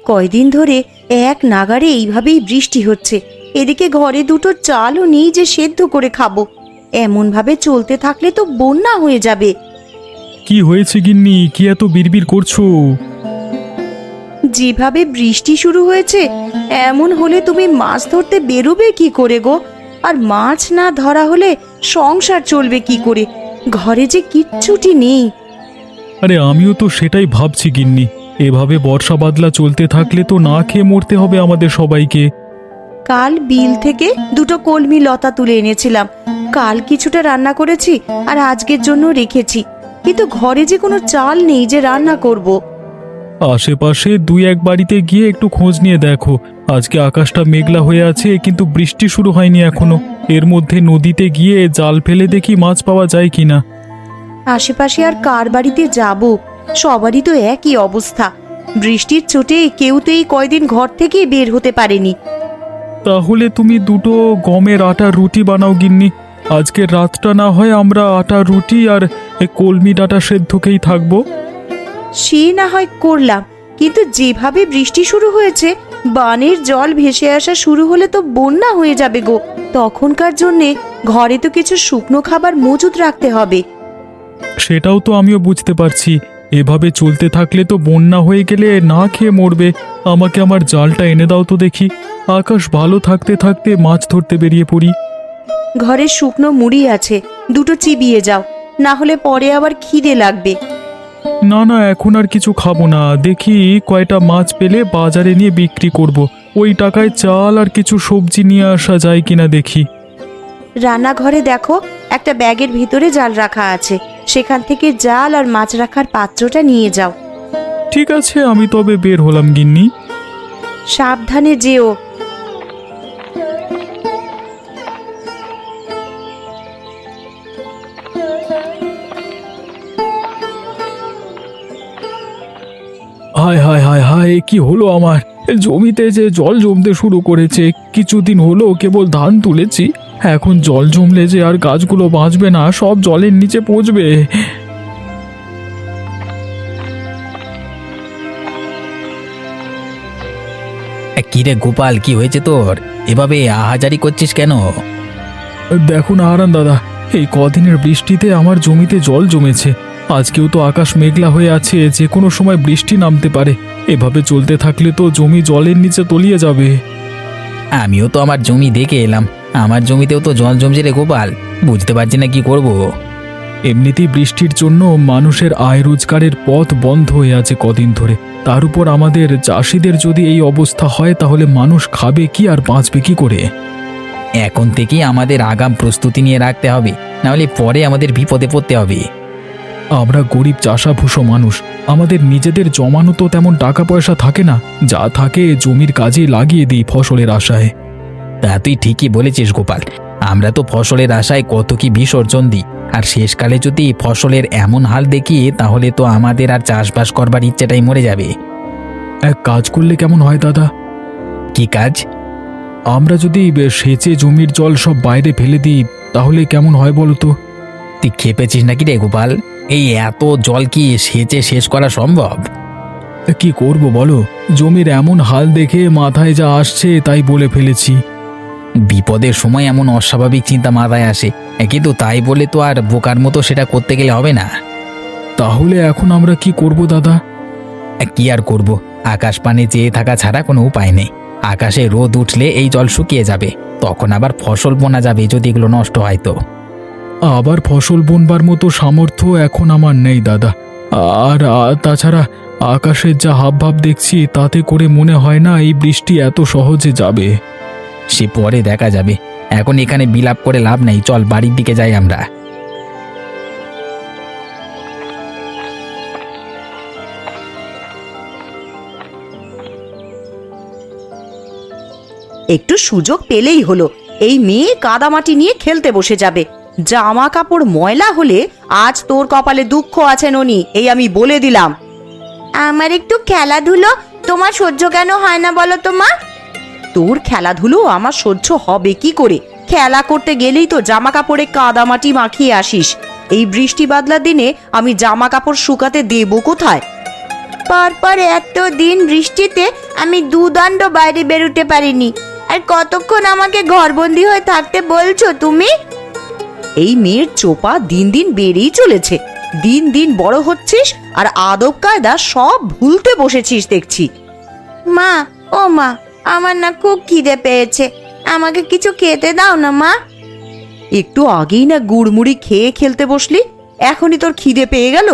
কয়দিন ধরে এক নাগাড়ে এইভাবেই বৃষ্টি হচ্ছে, এদিকে ঘরে দুটো চালও নেই যে সেদ্ধ করে খাবো। এমন ভাবে চলতে থাকলে তো বন্যা হয়ে যাবে। কি হয়েছে গিন্নি, কি এত বিড়বিড় করছো? যেভাবে বৃষ্টি শুরু হয়েছে এমন হলে তুমি মাছ ধরতে বেরোবে কি করে গো? আর মাছ না ধরা হলে সংসার চলবে কি করে? ঘরে যে কিচ্ছুটি নেই। আরে আমিও তো সেটাই ভাবছি গিন্নি, এভাবে বর্ষা বাদলা চলতে থাকলে তো না খেয়ে মরতে হবে আমাদের সবাইকে। কাল বিল থেকে দুটো কলমি লতা তুলে এনেছিলাম, কাল কিছুটা রান্না করেছি আর আজকের জন্য রেখেছি, কিন্তু ঘরে যে কোনো চাল নেই যে রান্না করব। আশেপাশে দুই এক বাড়িতে গিয়ে একটু খোঁজ নিয়ে দেখো। আজকে আকাশটা মেঘলা হয়ে আছে কিন্তু বৃষ্টি শুরু হয়নি এখনো। এর মধ্যে নদীতে গিয়ে জাল ফেলে দেখি মাছ পাওয়া যায় কিনা। আশেপাশে আর কার বাড়িতে যাব? সবারই তো একই অবস্থা। বৃষ্টির চোটে কেউ তো এই কয়দিন ঘর থেকে বের হতে পারেনি। তাহলে তুমি দুটো গমের আটার রুটি বানাও গিন্নি। আজকের রাতটা না হয় আমরা আটার রুটি আর কলমি ডাঁটা সেদ্ধকেই থাকবো। সে না হয় করলাম, কিন্তু যেভাবে বৃষ্টি শুরু হয়েছে বানের জল ভেসে আসা শুরু হলে তো বন্যা হয়ে যাবে গো। তখনকার জন্যে ঘরে তো কিছু শুকনো খাবার মজুদ রাখতে হবে। সেটাও তো আমিও বুঝতে পারছি, এভাবে চলতে থাকলে তো বন্যা হয়ে গেলে না খেয়ে মরবে। আমাকে আমার জালটা এনে দাও তো দেখি। আকাশ ভালো থাকতে থাকতে মাছ ধরতে বেরিয়ে পড়ি। ঘরে শুকনো মুড়ি আছে, দুটো চিবিয়ে যাও, না হলে পরে আবার খিদে লাগবে। না না, এখন আর কিছু খাবো না। দেখি কয়টা মাছ পেলে বাজারে নিয়ে বিক্রি করব। ওই টাকায় চাল আর কিছু সবজি নিয়ে আসা যায় কিনা দেখি। রান্নাঘরে দেখো, একটা ব্যাগের ভিতরে জাল রাখা আছে, সেখান থেকে জাল আর মাছ রাখার পাত্রটা নিয়ে যাও। ঠিক আছে, আমি তবে বের হলাম গিন্নি। সাবধানে যেও। হায় হায় হায় হায়, কি হলো আমার? জমিতে যে জল জমতে শুরু করেছে। কিছুদিন হলো কেবল ধান তুলেছি, এখন জল জমলে যে আর গাছগুলো বাঁচবে না, সব জলের নিচে পচবে। কিরে গোপাল, কি হয়েছে তোর? এভাবে আহাজারি করছিস কেন? দেখুন হারান দাদা, এই কদিনের বৃষ্টিতে আমার জমিতে জল জমেছে। আজকেও তো আকাশ মেঘলা হয়ে আছে, যে কোনো সময় বৃষ্টি নামতে পারে। এভাবে চলতে থাকলে তো জমি জলের নিচে তলিয়ে যাবে। আমিও তো আমার জমি দেখে এলাম, আমার জমিতেও তো জল জমছে রে গোপাল। বুঝতে পারছি না কি করব। এমনিতেই বৃষ্টির জন্য মানুষের আয় রোজগারের পথ বন্ধ হয়ে আছে কদিন ধরে। তার উপর আমাদের চাষিদের যদি এই অবস্থা হয় তাহলে মানুষ খাবে কি আর বাঁচবে কি করে? এখন থেকেই আমাদের আগাম প্রস্তুতি নিয়ে রাখতে হবে, নাহলে পরে আমাদের বিপদে পড়তে হবে। আমরা গরিব চাষাভুষো মানুষ, আমাদের নিজেদের জমানো তো তেমন টাকা পয়সা থাকে না। যা থাকে জমির কাজে লাগিয়ে দিই ফসলের আশায়। তা তুই ঠিকই বলেছিস গোপাল, আমরা তো ফসলের আশায় কত কি বিসর্জন দিই, আর শেষকালে যদি ফসলের এমন হাল দেখি তাহলে তো আমাদের আর চাষবাস করবার ইচ্ছেটাই মরে যাবে। এক কাজ করলে কেমন হয় দাদা? কি কাজ? আমরা যদি সেচে জমির জল সব বাইরে ফেলে দিই তাহলে কেমন হয় বলো তো? তুই খেপেছিস নাকি রে গোপাল? এই এত জল কি সেচে শেষ করা সম্ভব? কি করব বলো, জমির এমন হাল দেখে মাথায় যা আসছে তাই বলে ফেলেছি। বিপদের সময় এমন অস্বাভাবিক চিন্তা মাথায় আসে, কিন্তু তাই বলে তো আর বোকার মতো সেটা করতে গেলে হবে না। তাহলে এখন আমরা কি করব দাদা? কি আর করব, আকাশ পানে চেয়ে থাকা ছাড়া কোনো উপায় নেই। আকাশে রোদ উঠলে এই জল শুকিয়ে যাবে, তখন আবার ফসল বোনা যাবে যদি এগুলো নষ্ট হয় তো। আবার ফসল বুনবার মতো সামর্থ্য এখন আমার নেই দাদা। আর তাছাড়া আকাশের যা হাবভাব দেখছি তাতে করে মনে হয় না এই বৃষ্টি এত সহজে যাবে। সে পরে দেখা যাবে, এখন এখানে বিলাপ করে লাভ নেই, চল বাড়ির দিকে যাই আমরা। একটু সুযোগ পেলেই হলো, এই মেয়ে কাদামাটি নিয়ে খেলতে বসে যাবে। জামা কাপড় ময়লা হলে আজ তোর কপালে দুঃখ আছে ননি, এই আমি বলে দিলাম। আমার একটু খেলাধুলো তোমার সহ্য কেন হয় না বলো তো মা? তোর খেলাধুলো আমার সহ্য হবে কি করে? খেলা করতে গেলেই তো জামা কাপড়ে কাদামাটি মাখিয়ে আসিস। এই বৃষ্টি বাদলার দিনে আমি জামা কাপড় শুকাতে দেবো কোথায়? পরপর এত দিন বৃষ্টিতে আমি দুদণ্ড বাইরে বেরোতে পারিনি, আর কতক্ষণ আমাকে ঘরবন্দি হয়ে থাকতে বলছো তুমি? এই মেয়ের চোপা দিন দিন বেড়েই চলেছে। দিন দিন বড় হচ্ছিস আর আদব কায়দা সব ভুলতে বসেছিস দেখছি। মা, ও মা, আমার না খুব খিদে পেয়েছে, আমাকে কিছু খেতে দাও না মা। একটু আগেই না গুড়মুড়ি খেয়ে খেলতে বসলি, এখনই তোর খিদে পেয়ে গেল?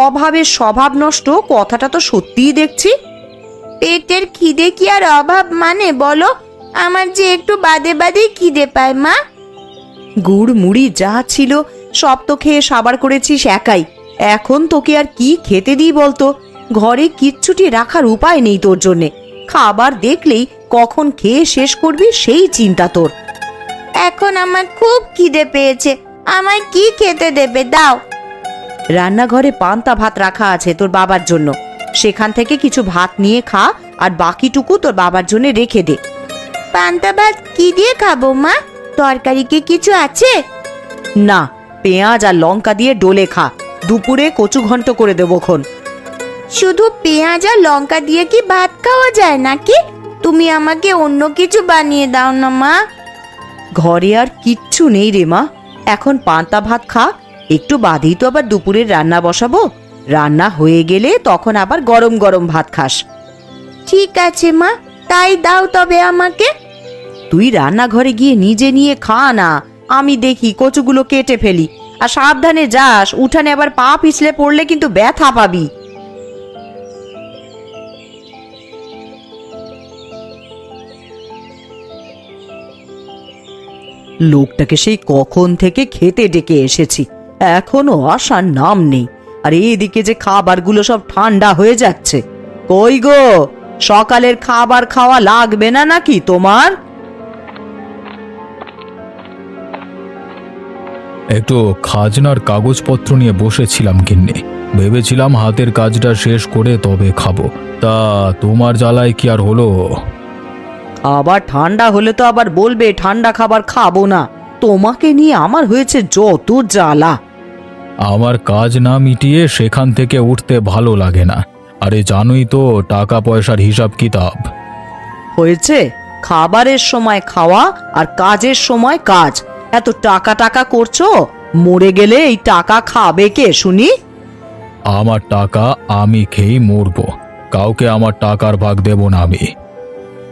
অভাবের স্বভাব নষ্ট, কথাটা তো সত্যিই দেখছি। পেটের খিদে কি আর অভাব মানে বলো? আমার যে একটু বাদে বাদেই খিদে পায় মা। গুড় মুড়ি যা ছিল সব তো খেয়ে সাবার করেছিস একাই। এখন তোকে আর কি খেতে দিই বলতো? ঘরে কিচ্ছুটি রাখার উপায় নেই তোর জন্যে। খাবার দেখলেই কখন খেয়ে শেষ করবি সেই চিন্তা তোর। এখন আমার খুব খিদে পেয়েছে, আমায় কি খেতে দেবে দাও। রান্নাঘরে পান্তা ভাত রাখা আছে তোর বাবার জন্য, সেখান থেকে কিছু ভাত নিয়ে খা, আর বাকিটুকু তোর বাবার জন্য রেখে দে। পান্তা ভাত কি দিয়ে খাবো মা? তরকারি কি কিছু আছে? না, পেঁয়াজ আর লঙ্কা দিয়ে ডোলে খা। দুপুরে কচু ঘন্ট করে দেবো খন। শুধু পেঁয়াজ আর লঙ্কা দিয়ে কি ভাত খাওয়া যায় নাকি? তুমি আমাকে অন্য কিছু বানিয়ে দাও না মা। ঘরে আর কিচ্ছু নেই রে মা, এখন পান্তা ভাত খা। একটু বাদেই তো আবার দুপুরের রান্না বসাবো। রান্না হয়ে গেলে তখন আবার গরম গরম ভাত খাস। ঠিক আছে মা, তাই দাও তবে আমাকে। তুই রান্নাঘরে গিয়ে নিজে নিয়ে খা না, আমি দেখি কচুগুলো কেটে ফেলি। আর সাবধানে যাস, উঠানে আবার পা পিছলে পড়লে কিন্তু ব্যথা পাবি। লোকটাকে সেই কখন থেকে খেতে ডেকে এসেছি, এখনো আসার নাম নেই। আর এইদিকে যে খাবারগুলো সব ঠান্ডা হয়ে যাচ্ছে। কই গো, সকালের খাবার খাওয়া লাগবে না নাকি তোমার? একটু খাজনার কাগজপত্র নিয়ে বসেছিলাম কিন্নে, ভেবেছিলাম হাতের কাজটা শেষ করে তবে খাবো। তা তোমার জ্বালায় কি আর হলো? আবার ঠান্ডা হলে তো আবার বলবে ঠান্ডা খাবার খাবো না। তোমাকে নিয়ে আমার হয়েছে যত জ্বালা। আমার কাজ না মিটিয়ে সেখান থেকে উঠতে ভালো লাগে না। আরে জানোই তো টাকা পয়সার হিসাব কিতাব। হয়েছে, খাবারের সময় খাওয়া আর কাজের সময় কাজ। এত টাকা টাকা করছো, মরে গেলে এই টাকা খাবে কে শুনি? আমার টাকা আমি খেয়েই মরবো, কাউকে আমার টাকার ভাগ দেব না আমি।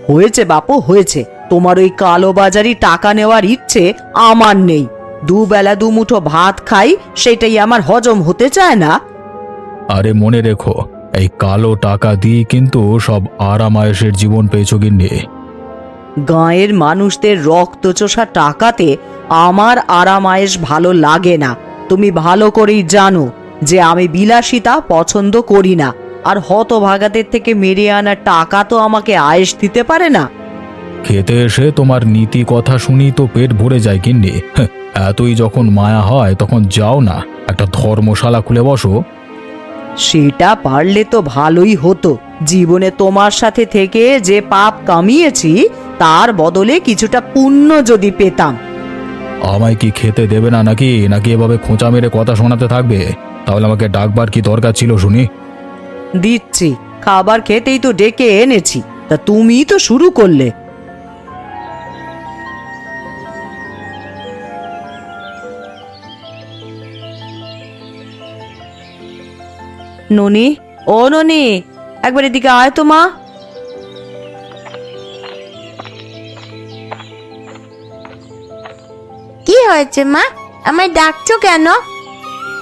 হয়েছে বাপু, হয়েছে। তোমার ওই কালোবাজারি টাকা নেওয়ার ইচ্ছে আমার নেই। দুবেলা দুমুঠো ভাত খাই, সেটাই আমার হজম হতে চায় না। আরে মনে রেখো, এই কালো টাকা দিয়ে কিন্তু সব আরামায়েশের জীবন পেয়েছো গিন্নি। গাঁয়ের মানুষদের রক্তচোষা টাকাতে আমার আরামায়েশ ভালো লাগে না। তুমি ভালো করেই জানো যে আমি বিলাসিতা পছন্দ করি না। আর হতভাগাদের থেকে মেরে আনা টাকা তো আমাকে আয়েশ দিতে পারে না। খেতে এসে তোমার নীতি কথা শুনি তো পেট ভরে যায় গিন্নি। এতই যখন মায়া হয় তখন যাও না, একটা ধর্মশালা খুলে বসো। সেটা পারলে তো ভালোই হতো। জীবনে তোমার সাথে থেকে যে পাপ কামিয়েছি তার বদলে কিছুটা পুণ্য যদি পেতাম। আমায় কি খেতে দেবে না নাকি নাকি এভাবে খোঁচা মেরে কথা শোনাতে থাকবে? তাহলে আমাকে ডাকবার কি দরকার ছিল শুনি? দিচ্ছি, খাবার খেতেই তো ডেকে এনেছি, তা তুমি তো শুরু করলে। ননি, ও ননি, একবার এদিকে আয় তো মা। কি হয়েছে মা, আমায় ডাকছো কেন?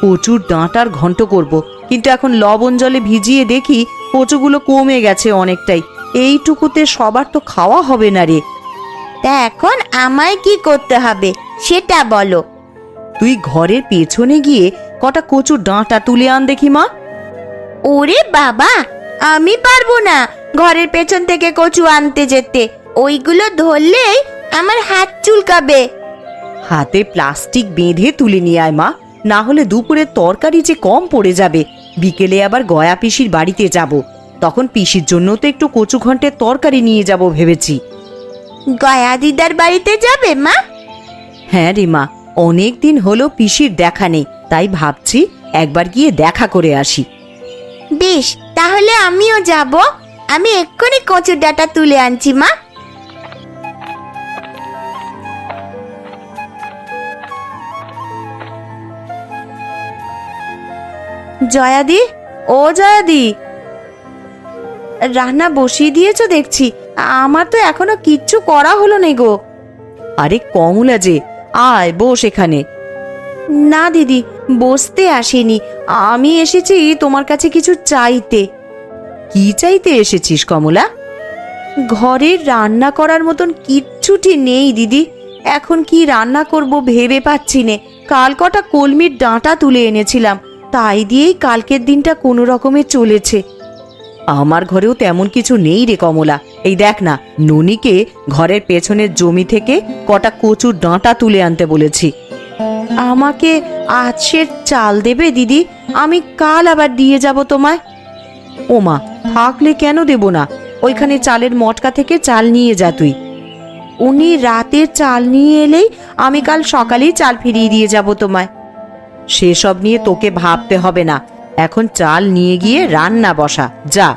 কচুর ডাঁটার ঘন্ট করব, কিন্তু এখন লবণ জলে ভিজিয়ে দেখি কচুগুলো কমে গেছে অনেকটাই। এইটুকুতে সবার তো খাওয়া হবে না রে। তা এখন আমায় কি করতে হবে সেটা বলো। তুই ঘরের পেছনে গিয়ে কটা কচুর ডাঁটা তুলে আন দেখি মা। ওরে বাবা, আমি পারবো না ঘরের পেছন থেকে কচু আনতে যেতে। ওইগুলো ধরলেই আমার হাত চুলকাবে। হাতে প্লাস্টিক বেঁধে তুলে নিয়ে আয় মা, না হলে দুপুরের তরকারি যে কম পড়ে যাবে। বিকেলে আবার গয়া পিসির বাড়িতে যাব, তখন পিসির জন্য তো একটু কচু ঘন্টের তরকারি নিয়ে যাব ভেবেছি। গয়া দিদার বাড়িতে যাবে মা? হ্যাঁ রে মা, অনেক দিন হলো পিসির দেখা নেই, তাই ভাবছি একবার গিয়ে দেখা করে আসি। বেশ, তাহলে আমিও যাব। আমি এক্ষুনি কচুর ডাঁটা তুলে আনছি মা। জয়াদি, ও জয়াদি, রান্না বসিয়ে দিয়েছো দেখছি। আমার তো এখনো কিচ্ছু করা হলো না গো। আরে কমলা যে, আয় বস এখানে। না দিদি, বসতে আসিনি, আমি এসেছি তোমার কাছে কিছু চাইতে। কি চাইতে এসেছিস কমলা? ঘরে রান্না করার মতন কিচ্ছুটি নেই দিদি। এখন কি রান্না করব ভেবে পাচ্ছি নে। কাল কটা কলমির ডাঁটা তুলে এনেছিলাম, তাই দিয়েই কালকের দিনটা কোনো রকমে চলেছে। আমার ঘরেও তেমন কিছু নেই রে কমলা। এই দেখ না, ননিকে ঘরের পেছনের জমি থেকে কটা কচুর ডাঁটা তুলে আনতে বলেছি। আমাকে আজকের চাল দেবে দিদি? আমি কাল আবার দিয়ে যাব তোমায়। ওমা, থাকলে কেন দেব না? ওইখানে চালের মটকা থেকে চাল নিয়ে যা তুই। উনি রাতের চাল নিয়ে এলেই আমি কাল সকালেই চাল ফিরিয়ে দিয়ে যাব তোমায়। সেসব নিয়ে তোকে ভাবতে হবে না, এখন চাল নিয়ে গিয়ে রান্না বসা যা,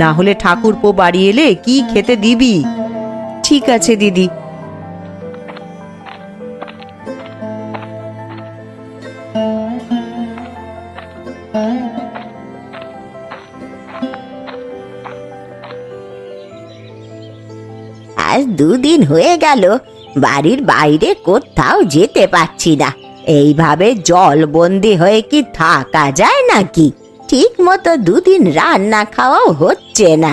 না হলে ঠাকুরপো বাড়ি এলে কি খেতে দিবি? ঠিক আছে দিদি। আজ 2 দিন হয়ে গেল বাড়ির বাইরে কোথাও যেতে পারছি না। এইভাবে জলবন্দি হয়ে কি থাকা যায় নাকি? ঠিক মতো 2 দিন রান্না খাওয়াও হচ্ছে না।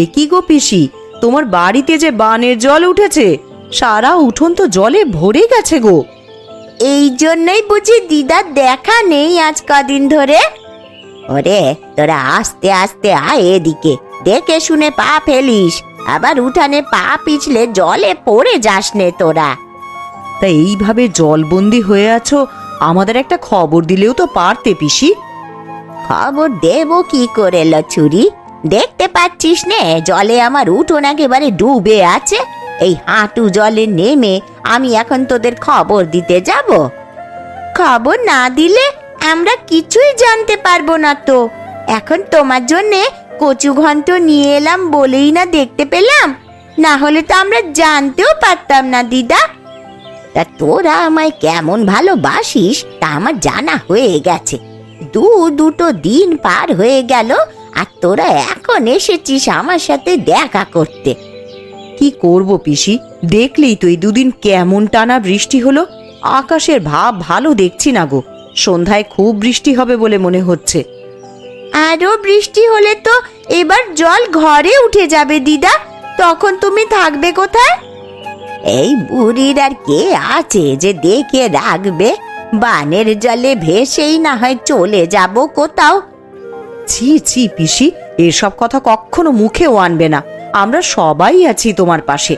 এ কি গো পিসি, তোমার বাড়িতে যে বানের জল উঠেছে, সারা উঠোন তো জলে ভরে গেছে গো। এই জন্যই বুঝি দিদার দেখা নেই আজ কদিন ধরে। ওরে তোরা আস্তে আস্তে আয় এদিকে, দেখে শুনে পা ফেলিস, আবার উঠানে পা পিছলে জলে পড়ে যাস নে তোরা। তা এইভাবে জলবন্দি হয়ে আছো, আমাদের একটা খবর দিলেও তো পারতে পিসি। খবর দেব কি করে লছুরি? দেখতে পাচ্ছিস নে জলে আমার উঠোন একেবারে ডুবে আছে। এই হাঁটু জলে নেমে আমি এখন তোদের খবর দিতে যাব? খবর না দিলে আমরা কিছুই জানতে পারবো না তো। এখন তোমার জন্যে কচু ঘন্ট নিয়ে এলাম বলেই না দেখতে পেলাম, না হলে তো আমরা জানতেও পারতাম না দিদা। তা তোরা আমায় কেমন ভালোবাসিস তা আমার জানা হয়ে গেছে। দুটো দিন পার হয়ে গেল আর তোরা এখন এসেছিস আমার সাথে দেখা করতে। কি করব পিসি, দেখলেই তো এই 2 দিন কেমন টানা বৃষ্টি হলো। আকাশের ভাব ভালো দেখছি না গো, সন্ধ্যায় খুব বৃষ্টি হবে বলে মনে হচ্ছে। আরো বৃষ্টি হলে তো এবার জল ঘরে উঠে যাবে দিদা, তখন তুমি থাকবে কোথায়? এই বুড়ির আর কে আছে যে দেখে রাখবে? বানের জলে ভেসেই না হয় চলে যাব কোথাও। ছি ছি পিসি, এসব কথা কখনো মুখেও আনবে না। আমরা সবাই আছি তোমার পাশে।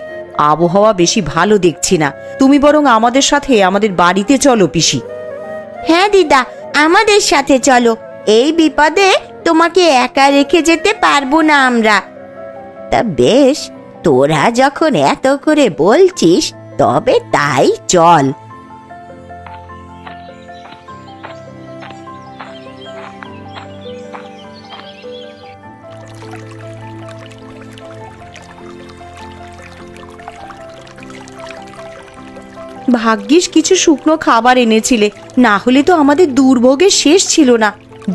আবহাওয়া বেশি ভালো দেখছি না, তুমি বরং আমাদের সাথে আমাদের বাড়িতে চলো পিসি। হ্যাঁ দিদা, আমাদের সাথে চলো। এই বিপদে তোমাকে একা রেখে যেতে পারবো না আমরা। তা বেশ, তোরা যখন এত করে বলছিস তবে তাই চল। ভাগ্যিস কিছু শুকনো খাবার এনেছিলে, না হলে তো আমাদের দুর্ভোগের শেষ ছিল না।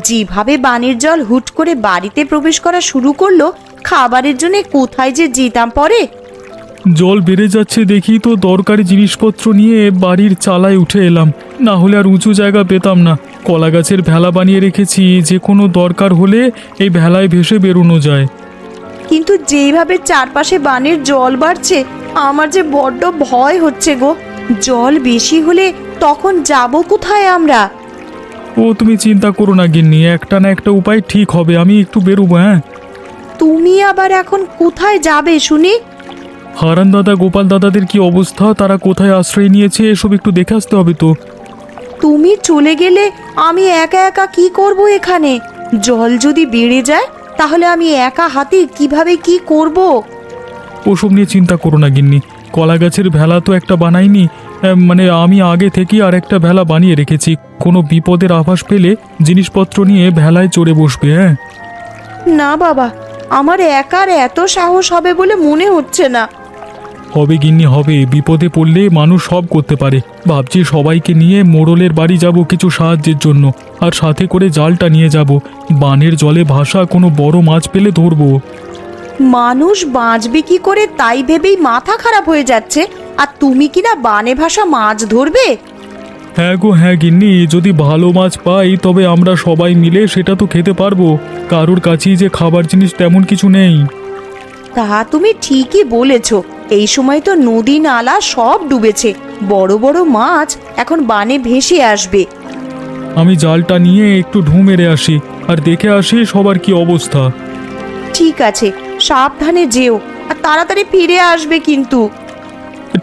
যেভাবে বানের জল হুট করে বাড়িতে প্রবেশ করা শুরু করলো, খাবারের জন্য কোথায় যে যেতাম পরে। জল বেড়ে যাচ্ছে দেখি তো দরকারি জিনিসপত্র নিয়ে বাড়ির চালায় উঠে এলাম, না হলে আর উঁচু জায়গা পেতাম না। কলা গাছের ভেলা বানিয়ে রেখেছি, যে কোনো দরকার হলে এই ভেলায় ভেসে বেরোনো যায়। কিন্তু যেইভাবে চারপাশে বানের জল বাড়ছে, আমার যে বড্ড ভয় হচ্ছে গো। জল বেশি হলে তখন যাব কোথায় আমরা? ও তুমি চিন্তা করো না গিন্নি, একটা না একটা উপায় ঠিক হবে। আমি একটু বেরোবো। হ্যাঁ, তুমি আবার এখন কোথায় যাবে শুনি? হারান দাদা গোপাল দাদাদের কি অবস্থা, তারা কোথায় আশ্রয় নিয়েছে, এসব একটু দেখে আসতে হবে তো। তুমি চলে গেলে আমি একা একা কি করব এখানে? জল যদি বেড়ে যায় তাহলে আমি একা হাতে কিভাবে কি করব? ওসব নিয়ে চিন্তা করো না গিন্নি, কলা গাছের ভেলা তো একটা বানাইনি, মানে আমি আগে থেকেই আর একটা ভেলা বানিয়ে রেখেছি, কোনো বিপদের আভাস পেলে জিনিসপত্র নিয়ে ভেলায় চড়ে বসবে। হ্যাঁ, না বাবা, আমার একার এত সাহস হবে বলে মনে হচ্ছে না। হবে গিন্নি হবে, বিপদে পড়লে মানুষ সব করতে পারে। ভাবছি সবাইকে নিয়ে মোড়লের বাড়ি যাব কিছু সাহায্যের জন্য, আর সাথে করে জালটা নিয়ে যাব। বানের জলে ভাসা কোনো বড় মাছ পেলে ধরবো। মানুষ বাঁচবে কি করে তাই ভেবেই মাথা খারাপ হয়ে যাচ্ছে, আর তুমি কিনা বানে ভাসা মাছ ধরবে? হ্যাঁ গো হ্যাঁ গিন্নি, যদি ভালো মাছ পাই তবে আমরা সবাই মিলে সেটা তো খেতে পারবো। কারোর কাছেই যে খাবার জিনিস তেমন কিছু নেই। তা তুমি ঠিকই বলেছ, এই সময় তো নদী নালা সব ডুবেছে, বড় বড় মাছ এখন বানে ভেসে আসবে। আমি জালটা নিয়ে একটু ঢু মেরে আসি, আর দেখে আসি সবার কি অবস্থা। ঠিক আছে, সাবধানে যেও, আর তাড়াতাড়ি ফিরে আসবে কিন্তু।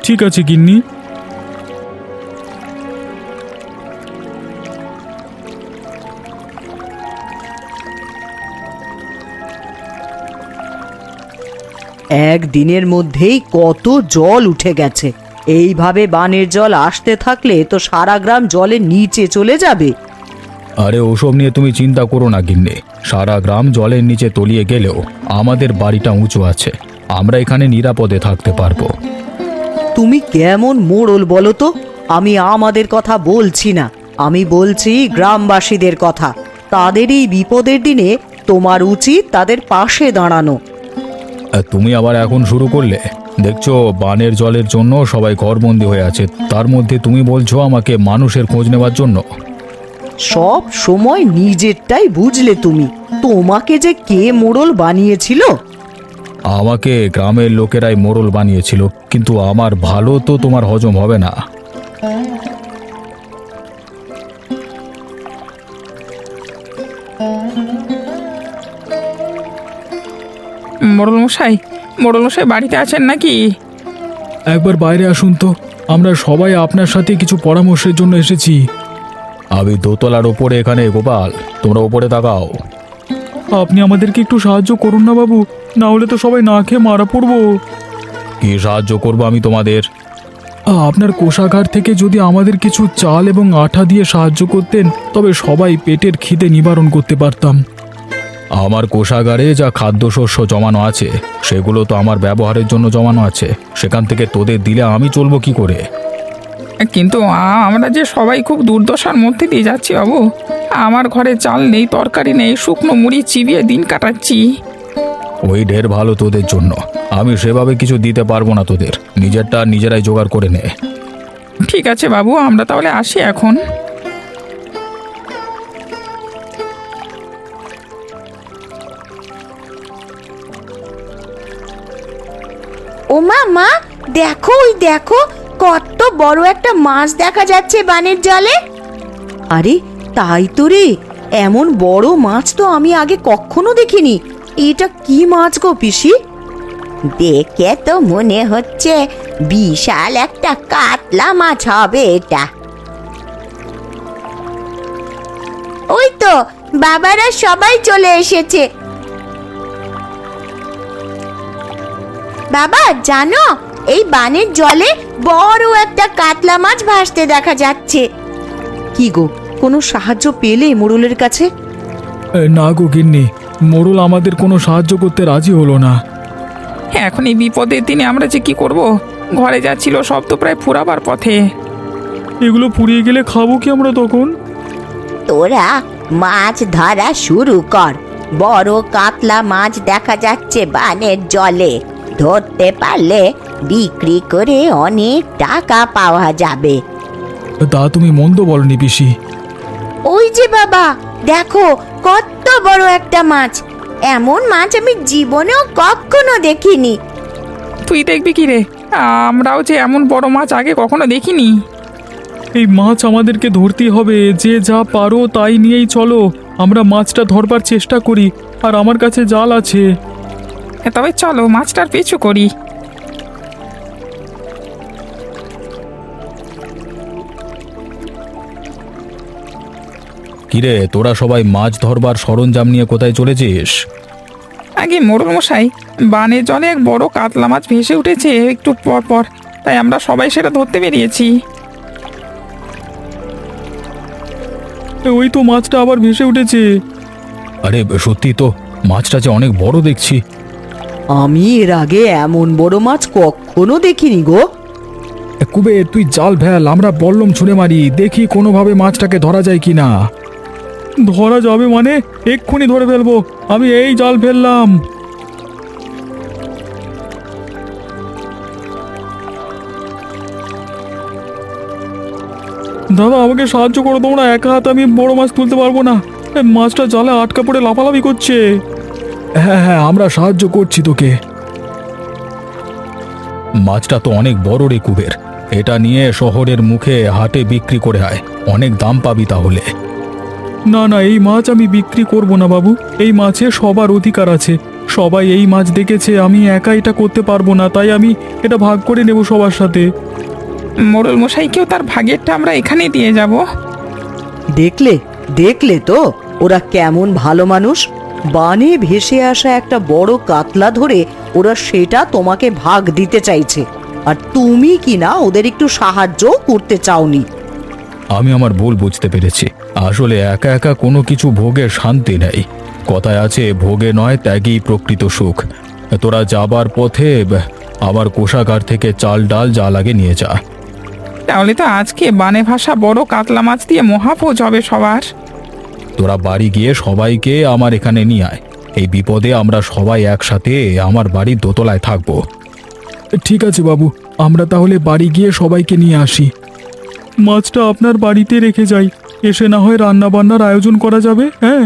ঠিক আছে গিন্নি। একদিনের মধ্যেই কত জল উঠে গেছে। এইভাবে বানের জল আসতে থাকলে তো সারা গ্রাম জলের নিচে চলে যাবে। আরে ওসব নিয়ে তুমি চিন্তা করো না গিন্নি, সারা গ্রাম জলের নিচে তলিয়ে গেলেও আমাদের বাড়িটা উঁচু আছে, আমরা এখানে নিরাপদে থাকতে পারবো। তুমি কেমন মোড়ল বলো তো? আমি আমাদের কথা বলছি না, আমি বলছি গ্রামবাসীদের কথা। তাদের এই বিপদের দিনে তোমার উচিত তাদের পাশে দাঁড়ানো। আর তুমি আবার এখন শুরু করলে? দেখছো বানের জলের জন্য সবাই ঘরবন্দি হয়ে আছে, তার মধ্যে তুমি বলছো আমাকে মানুষের খোঁজ নেওয়ার জন্য। সব সময় নিজেরটাই বুঝলে তুমি। তোমাকে যে কে মোড়ল বানিয়েছিল? আমাকে গ্রামের লোকেরাই মোড়ল বানিয়েছিল, কিন্তু আমার ভালো তো তোমার হজম হবে না। মোড়লমশাই বাড়িতে আছেন নাকি? একবার বাইরে আসুন তো, আমরা সবাই আপনার সাথে কিছু পরামর্শের জন্য এসেছি। আমি দোতলার ওপরে এখানে, গোপাল তোমরা ওপরে তাকাও। আপনি আমাদেরকে একটু সাহায্য করুন না বাবু, না হলে তো সবাই না খেয়ে মারা পড়বো। কি সাহায্য করবো আমি তোমাদের? আপনার কোষাগার থেকে যদি আমাদের কিছু চাল এবং আঠা দিয়ে সাহায্য করতেন, তবে সবাই পেটের খিদে নিবারণ করতে পারতাম। আমার কোষাগারে যা খাদ্যশস্য জমানো আছে সেগুলো তো আমার ব্যবহারের জন্য জমানো আছে, সেখান থেকে তোদের দিলে আমি চলবো কি করে? কিন্তু আমরা যে সবাই খুব দুর্দশার মধ্যে দিয়ে যাচ্ছি বাবু। আমার ঘরে চাল নেই, তরকারি নেই, শুকনো মুড়ি চিবিয়ে দিন কাটাচ্ছি। ওই ঢের ভালো তোদের জন্য, আমি সেভাবে কিছু দিতে পারবো না তোদের, নিজেরটা নিজেরাই জোগাড় করে নে। ঠিক আছে বাবু, আমরা তাহলে আসি এখন। ও মা, দেখো ওই দেখো, কত বড় একটা মাছ দেখা যাচ্ছে বানের জলে। আরে তাই তো রে, এমন বড় মাছ তো আমি আগে কখনো দেখিনি। এটা কি মাছ গো পিসি? দেখে তো মনে হচ্ছে বিশাল একটা কাতলা মাছ হবে এটা। ওই তো বাবারা সবাই চলে এসেছে। বাবা জানো, এই বানের জলে বড় একটা কাতলা মাছ ভাসতে দেখা যাচ্ছে। কি গো, কোনো সাহায্য পেলে মোড়লের কাছে? না গো গিন্নি, মোড়ল আমাদের কোনো সাহায্য করতে রাজি হলো না। এখন এই বিপদের দিনে আমরা যে কি করব? ঘরে যা ছিল সব তো প্রায় ফুরাবার পথে। এগুলো পুড়িয়ে গেলে খাবো কি আমরা তখন? তোরা মাছ ধরা শুরু কর। বড় কাতলা মাছ দেখা যাচ্ছে বানের জলে, ধরতে পারলে বিক্রি করে অনেক টাকা পাওয়া যাবে। তা তুমি মন্দ বলনি পিসি। ওই যে বাবা দেখো, কত বড় একটা মাছ। এমন মাছ আমি জীবনেও কখনো দেখিনি। তুই দেখবি কি রে? আমরাও যে এমন বড় মাছ আগে কখনো দেখিনি। এই মাছ আমাদেরকে ধরতেই হবে, যে যা পারো তাই নিয়েই চলো। আমরা মাছটা ধরবার চেষ্টা করি, আর আমার কাছে জাল আছে। তবে চলো মাছটার পিছু করি। কিরে, তোরা সবাই মাছ ধরবার সরঞ্জাম নিয়ে কোথায় চলেছিস? আগে মোড়ল মশাই, বানের জলে এক বড় কাতলা মাছ ভেসে উঠেছে একটু পর পর। তাই আমরা সবাই সেটা ধরতে বেরিয়েছি। ওই তো মাছটা আবার ভেসে উঠেছে। আরে সত্যি তো, মাছটা যে অনেক বড় দেখছি। আমি এর আগে এমন বড় মাছ কখনো দেখিনি গো। কুবের, তুই জাল ফেল, আমরা বল্লম ছুঁড়ে মারি, দেখি কোনোভাবে মাছটাকে ধরা যায় কিনা। ধরা যাবে মানে? এক্ষুনি ধরে ফেলবো, আমি এই জাল ফেললাম। দাদা, আমাকে সাহায্য করো তোমরা, একা হাতে আমি বড় মাছ তুলতে পারবো না। মাছটা জালে আটকা পড়ে লাফালাফি করছে। হ্যাঁ হ্যাঁ, আমরা সাহায্য করছি তোকে। মাছটা তো অনেক বড় রে কুবের, এটা নিয়ে শহরের মুখে হাটে বিক্রি করে আয়, অনেক দাম পাবি তাহলে। না না, এই মাছ আমি বিক্রি করব না বাবু, এই মাছে সবার অধিকার আছে। সবাই এই মাছ দেখেছে, আমি একা এটা করতে পারবো না, তাই আমি এটা ভাগ করে নেব সবার সাথে। মোড়ল মশাইকেও তার ভাগেরটা আমরা এখানেই দিয়ে যাব। দেখলে দেখলে তো ওরা কেমন ভালো মানুষ। বানে ভেসে আসা একটা বড় কাতলা ধরে ওরা সেটা তোমাকে ভাগ দিতে চাইছে, আর তুমি কি না ওদের একটু সাহায্য করতে চাওনি। আমি আমার ভুল বুঝতে পেরেছি, আসলে একা একা কোনো কিছু ভোগের শান্তি নেই। কথায় আছে, ভোগে নয় ত্যাগই প্রকৃত সুখ। তোরা যাবার পথে আবার কোষাগার থেকে চাল ডাল যা লাগে নিয়ে যা। তাহলে তো আজকে বানে ভাষা বড় কাতলা মাছ দিয়ে মহাভোজ হবে সবার। তোরা বাড়ি গিয়ে সবাইকে আমার এখানে নিয়ে আয়, এই বিপদে আমরা সবাই একসাথে আমার বাড়ির দোতলায় থাকবো। ঠিক আছে বাবু, আমরা তাহলে বাড়ি গিয়ে সবাইকে নিয়ে আসি। মাছটা আপনার বাড়িতে রেখে যাই, এসে না হয় রান্না বান্নার আয়োজন করা যাবে। হ্যাঁ।